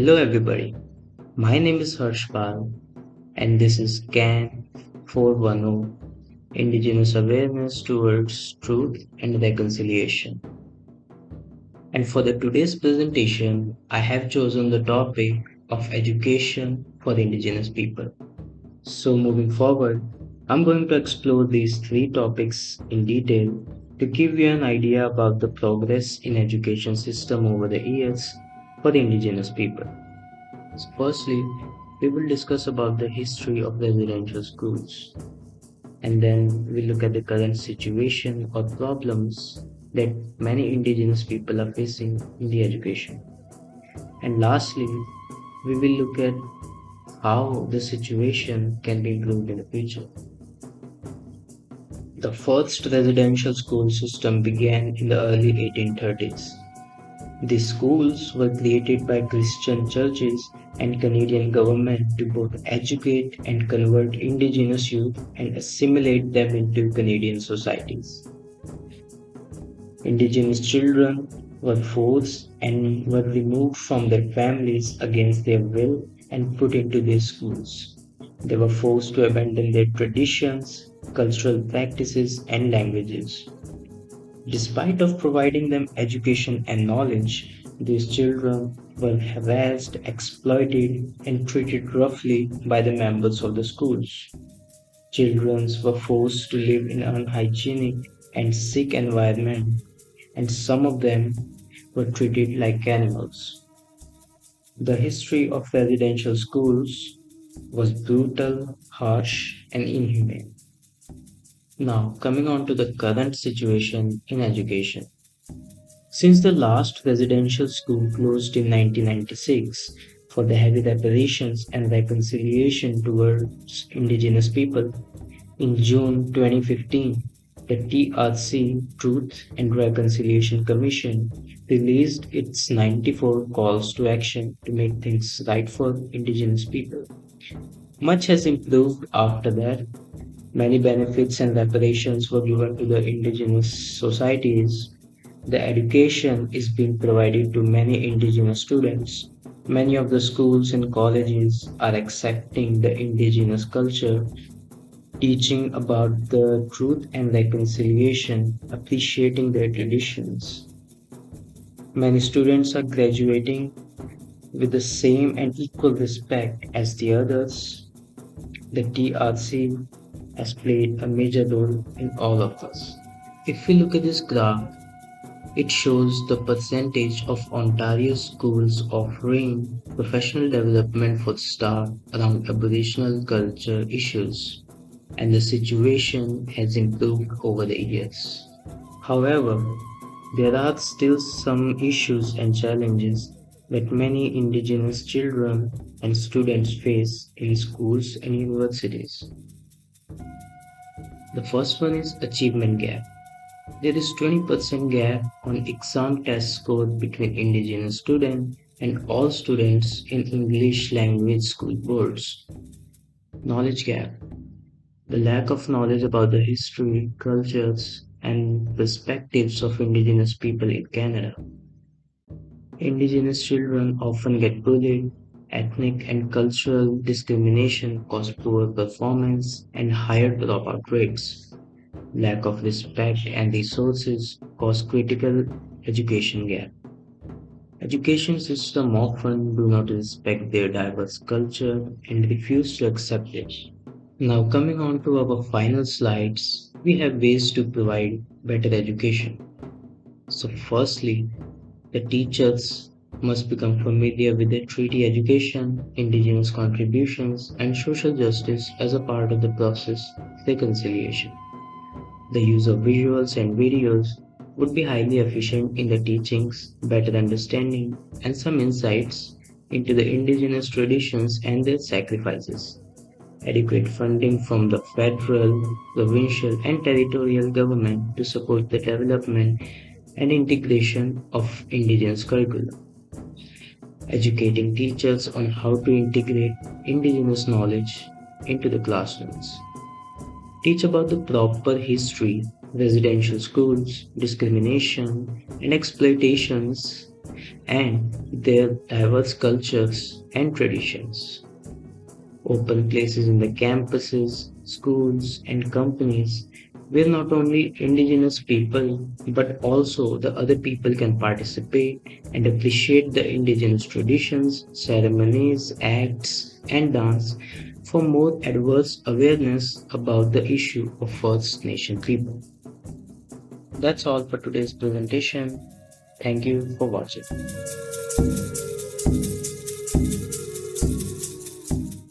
Hello, everybody. My name is Harshpal, and this is CAN 410, Indigenous Awareness Towards Truth and Reconciliation. And for the today's presentation, I have chosen the topic of education for Indigenous people. So, moving forward, I'm going to explore these three topics in detail to give you an idea about the progress in education system over the years for the Indigenous people. So firstly, we will discuss about the history of residential schools, and then we look at the current situation or problems that many indigenous people are facing in the education. And lastly, we will look at how the situation can be improved in the future. The first residential school system began in the early 1830s. These schools were created by Christian churches and Canadian government to both educate and convert Indigenous youth and assimilate them into Canadian societies. Indigenous children were forced and were removed from their families against their will and put into these schools. They were forced to abandon their traditions, cultural practices, and languages. Despite of providing them education and knowledge, these children were harassed, exploited, and treated roughly by the members of the schools. Children were forced to live in an unhygienic and sick environment, and some of them were treated like animals. The history of residential schools was brutal, harsh, and inhumane. Now, coming on to the current situation in education. Since the last residential school closed in 1996 for the heavy reparations and reconciliation towards indigenous people, in June 2015, the TRC Truth and Reconciliation Commission released its 94 calls to action to make things right for indigenous people. Much has improved after that. Many benefits and reparations were given to the indigenous societies. The education is being provided to many indigenous students. Many of the schools and colleges are accepting the indigenous culture, teaching about the truth and reconciliation, appreciating their traditions. Many students are graduating with the same and equal respect as the others. The TRC has played a major role in all of us. If we look at this graph, it shows the percentage of Ontario schools offering professional development for staff around Aboriginal culture issues, and the situation has improved over the years. However, there are still some issues and challenges that many Indigenous children and students face in schools and universities. The first one is achievement gap. There is 20% gap on exam test score between indigenous students and all students in English language school boards. Knowledge gap. The lack of knowledge about the history, cultures, and perspectives of indigenous people in Canada. Indigenous children often get bullied. Ethnic and cultural discrimination cause poor performance and higher dropout rates. Lack of respect and resources cause critical education gap. Education system often do not respect their diverse culture and refuse to accept it. Now coming on to our final slides, we have ways to provide better education. So firstly, the teachers must become familiar with the treaty education, indigenous contributions, and social justice as a part of the process reconciliation. The use of visuals and videos would be highly efficient in the teachings, better understanding, and some insights into the indigenous traditions and their sacrifices. Adequate funding from the federal, provincial, and territorial government to support the development and integration of indigenous curriculum. Educating teachers on how to integrate indigenous knowledge into the classrooms. Teach about the proper history, residential schools, discrimination, and exploitations and their diverse cultures and traditions. Open places in the campuses, schools, and companies where not only Indigenous people but also the other people can participate and appreciate the Indigenous traditions, ceremonies, acts, and dance for more adverse awareness about the issue of First Nation people. That's all for today's presentation. Thank you for watching.